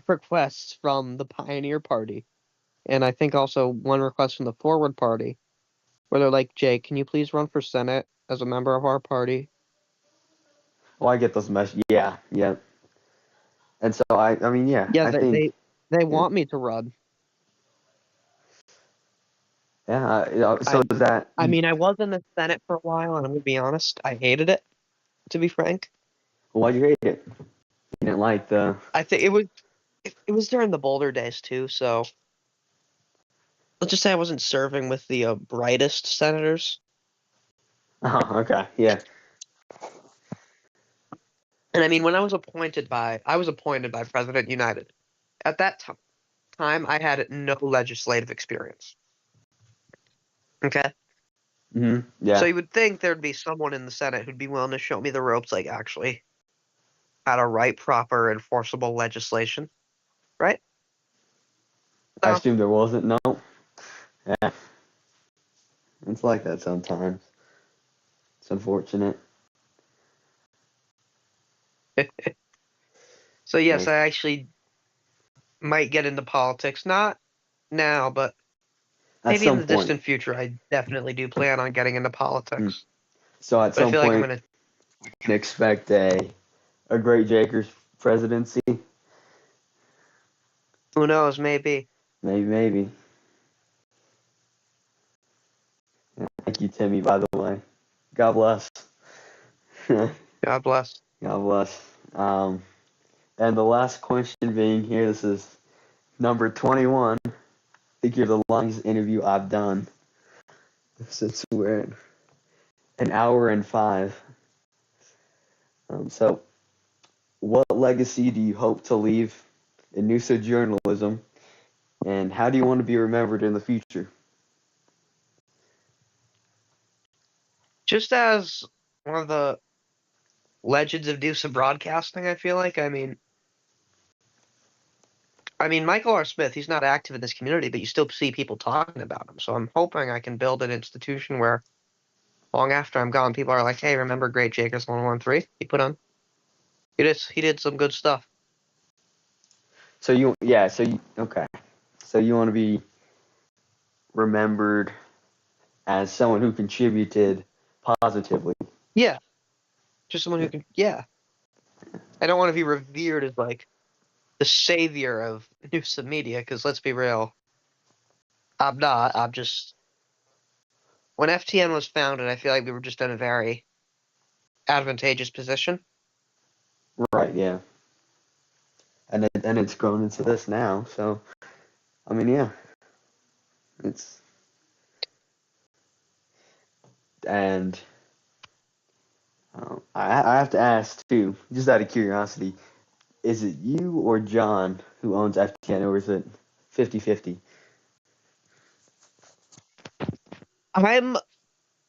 requests from the Pioneer Party, and I think also one request from the Forward Party, where they're like, Jay, can you please run for Senate as a member of our party? Well, I get those messages. Yeah. Yeah. And so I mean, yeah. Yeah, I they think. they, they Yeah. want me to run. Yeah. So I is that? I mean, I was in the Senate for a while, and I'm gonna be honest, I hated it, to be frank. Why'd you hate it? You didn't like the. I think it was during the Boulder days too, so let's just say I wasn't serving with the brightest senators. Oh, okay. Yeah. And I mean, when I was appointed by President United. At that time, I had no legislative experience. Okay, so Yeah. you would think there'd be someone in the Senate who'd be willing to show me the ropes, like actually how to write proper enforceable legislation, right? I No, assume there wasn't. No. Yeah, it's like that sometimes. It's unfortunate. So yes, Like, I actually might get into politics. Not now, but at maybe in some the point. distant future. I definitely do plan on getting into Mm. politics. So at But I some feel like I'm point, gonna. we can expect a Great Jakers presidency. Who knows? Maybe. Maybe, maybe. Yeah, thank you, Timmy, by the way. God bless. God God bless. bless. And the last question being here, this is number 21. I think you're the longest interview I've done since we're at an hour and 5. So, what legacy do you hope to leave in news journalism, and how do you want to be remembered in the future? Just as one of the legends of news and broadcasting, I feel like. I mean, Michael R. Smith. He's not active in this community, but you still see people talking about him. So I'm hoping I can build an institution where, long after I'm gone, people are like, "Hey, remember GreatJakers1113? He did some good stuff." Okay. So you want to be remembered as someone who contributed positively. Yeah, just someone who can. Yeah, I don't want to be revered as like the savior of news and media, because let's be real, I'm not. I'm just when FTN was founded, I feel like we were just in a very advantageous position. Right, yeah. And it's grown into this now. So, I mean, yeah. It's and I have to ask too, just out of curiosity, is it you or John who owns FTN, or is it 50-50? I'm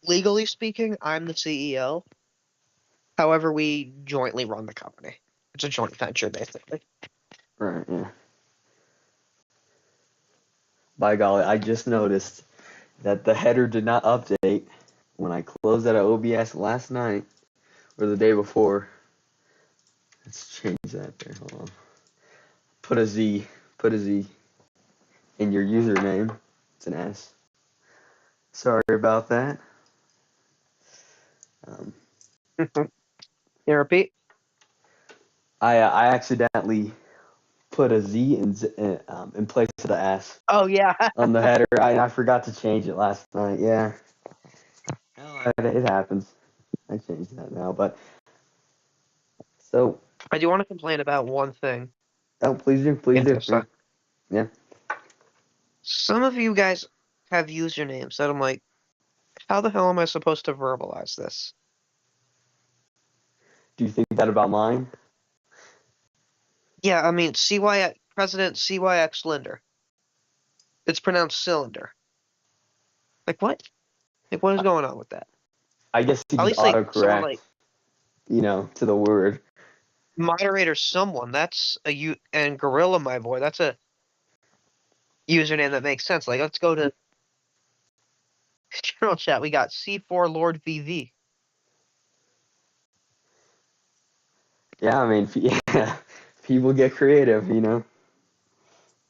legally speaking, I'm the CEO. However, we jointly run the company. It's a joint venture, basically. Right, yeah. By golly, I just noticed that the header did not update when I closed out of OBS last night or the day before. Let's change that there. Hold on. Put a Z. Put a Z in your username. It's an S. Sorry about that. Um, You repeat? I accidentally put a Z in place of the S Oh yeah. on the header. I forgot to change it last night. Yeah, it happens. I changed that now, but so I do want to complain about one thing. oh, please do, please In do. this, Yeah, yeah. some of you guys have usernames that I'm like, how the hell am I supposed to verbalize this? Do you think that about mine? Yeah, I mean, CY President CYX Linder. It's pronounced cylinder. Like what? Like what is going on with that? I guess you At just least like someone autocorrect, like to the word. moderator someone. That's a you and Gorilla My Boy. That's a username that makes sense. Like let's go to general chat. We got C4 Lord VV. Yeah, I mean, yeah, people get creative.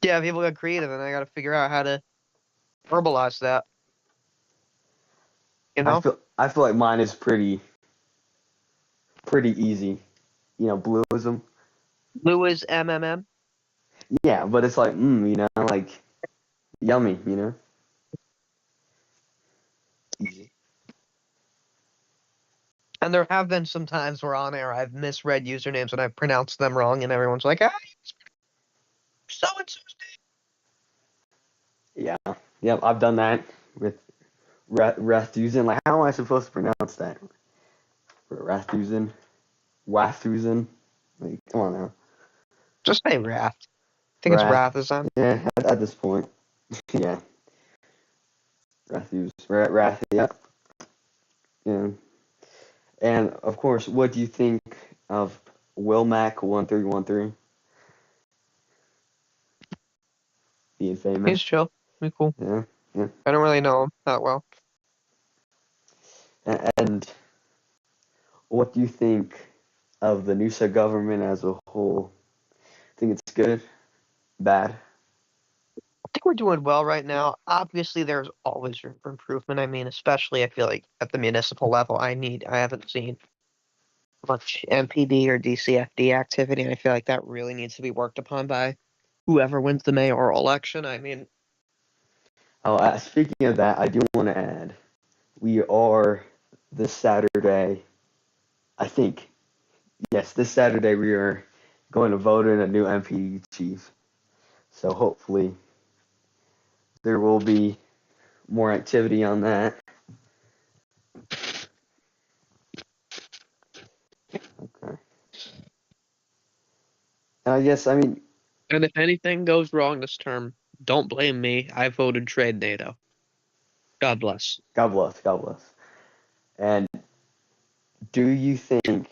Yeah, people got creative, and I got to figure out how to verbalize that. You know, I feel like mine is pretty easy. Bluism. Lewis MMM. Yeah, but it's like like yummy. Easy. And there have been some times where on air I've misread usernames and I've pronounced them wrong, and everyone's like, "Ah, so and so." Yeah. Yep, I've done that with Rathusen. Like, how am I supposed to pronounce that? Rathusen? Wathusen? Like, come on now. Just say Wrath. I think it's Rath. Wrath is on. Yeah, at this point. Yeah. Rathus. Rath, yep. Yeah. And, of course, what do you think of Wilmac1313 being He's famous? chill. Be cool. Yeah. Yeah. I don't really know him that well. And what do you think of the Noosa government as a whole? Think it's good? Bad? I think we're doing well right now. Obviously, there's always room for improvement. I mean, especially I feel like at the municipal level, I haven't seen much MPD or DCFD activity, and I feel like that really needs to be worked upon by whoever wins the mayoral election. I mean, Oh, speaking of that, I do want to add, we are this Saturday, I think, yes, this Saturday we are going to vote in a new MPD chief. So hopefully there will be more activity on that. Okay. I guess, I mean, and if anything goes wrong this term, don't blame me. I voted trade NATO. God bless. God bless, God bless. And do you think,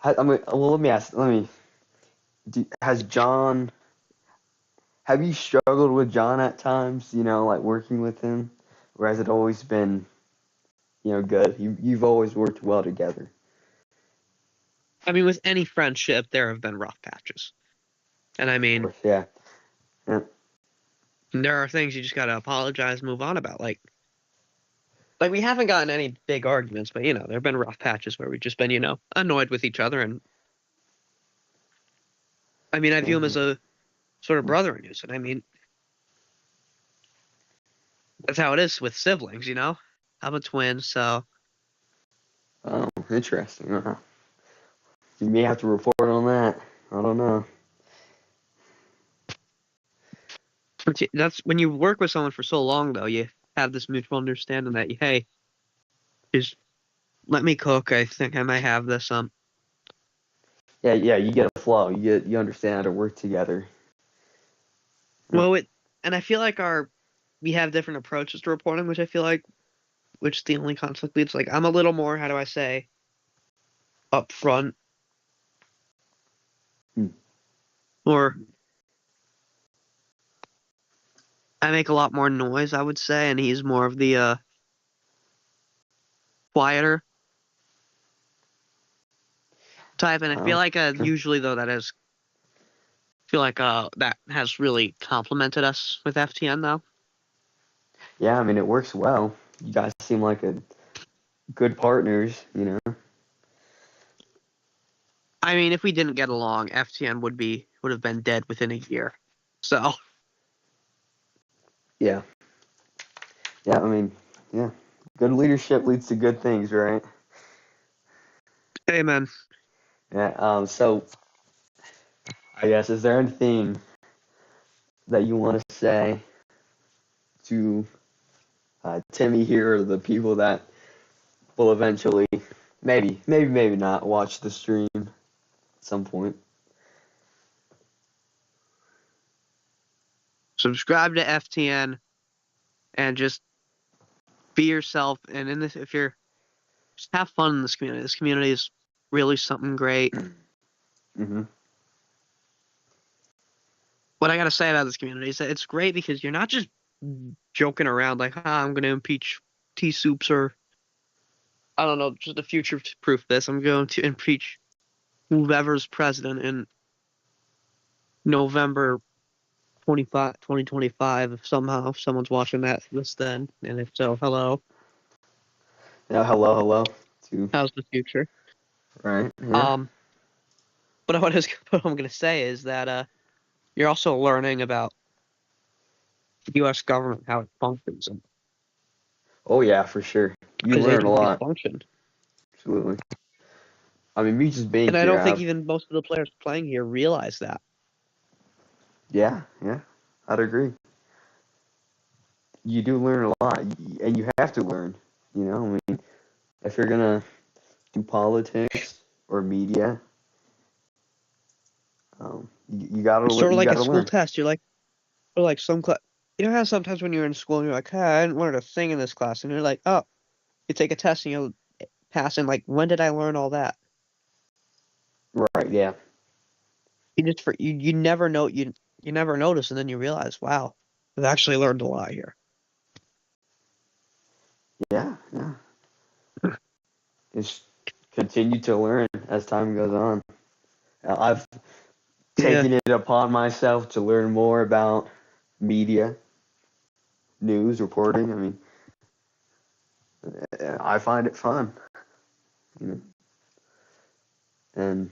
I mean, well, let me ask, has John, have you struggled with John at times, like working with him? Or has it always been, good? You've always worked well together. I mean, with any friendship, there have been rough patches. And I Of mean, course, yeah. Yeah. there are things you just gotta apologize, move on about. Like we haven't gotten any big arguments, but there have been rough patches where we've just been, annoyed with each other. And I mean, I view him as a sort of brother in use. And I mean, that's how it is with siblings. I'm a twin, so Oh, interesting. You may have to report on that. I don't know. that's when you work with someone for so long, though, you have this mutual understanding that, hey, just let me cook. I think I might have this. Yeah, yeah, you get a flow. You understand how to work together. Yeah. Well, and I feel like we have different approaches to reporting, which is the only conflict leads. Like I'm a little more, how do I say, upfront, Hmm. or I make a lot more noise, I would say, and he's more of the quieter type. And I feel Oh, like okay. usually though that has really complemented us with FTN though. Yeah, I mean it works well. You guys seem like a good partners. I mean, if we didn't get along, FTN would have been dead within a year. So, Yeah. Yeah, I mean, yeah. Good leadership leads to good things, right? amen. Yeah, so I guess is there anything that you want to say to Timmy here or the people that will eventually maybe not watch the stream at some point? Subscribe to FTN and just be yourself. And if you're just have fun in this community. This community is really something great. Mm-hmm. What I gotta say about this community is that it's great because you're not just joking around like, I'm gonna impeach T soups or I don't know, just a future proof this. I'm going to impeach whoever's president in November 2025 if somehow someone's watching this then. And if so, hello. Yeah, hello to How's the future? right. Yeah. Um, but what I'm gonna say is that you're also learning about the US government, how it functions and Oh yeah, for sure. You his learn a agencies lot. function. Absolutely. I mean, me just being And I here, don't think even most of the players playing here realize that. yeah, I'd agree. You do learn a lot, and you have to learn. I mean, if you're gonna do politics or media, you gotta It's sort of you like a gotta school learn. test. You're like, or like some class. You know how sometimes when you're in school and you're like, hey, I didn't learn a thing in this class, and you're like, oh, you take a test and you'll pass, and like, when did I learn all that? Right? Yeah. You never know you never notice, and then you realize, wow. I've actually learned a lot here. Yeah. Just continue to learn as time goes on. I've taken it upon myself to learn more about media, news, reporting. I mean, I find it fun, you know, and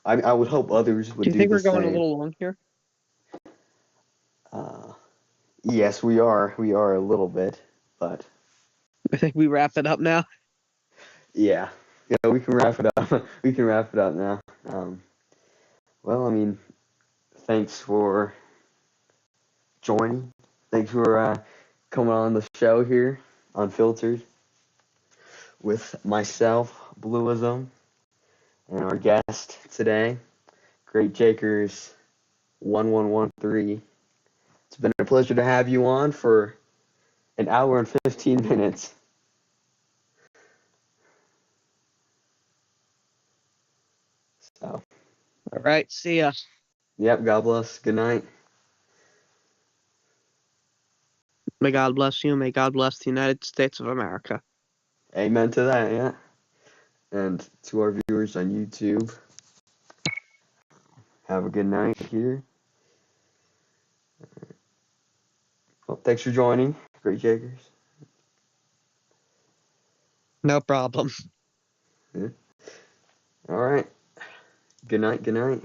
I would hope others would Do you do think the we're going a same. little long here? Yes, we are. We are a little bit, but I think we wrap it up now. yeah, we can wrap it up. We can wrap it up now. Well, I mean, thanks for joining. Thanks for coming on the show here, Unfiltered, with myself, Bluism, and our guest today, GreatJakers1113. It's been a pleasure to have you on for an hour and 15 minutes. So, All right. See ya. yep, God bless. Good night. May God bless you. May God bless the United States of America. Amen to that, yeah. And to our viewers on YouTube, have a good night here. Well, thanks for joining, Great Jakers. No problem. Yeah. All right. Good night. Good night.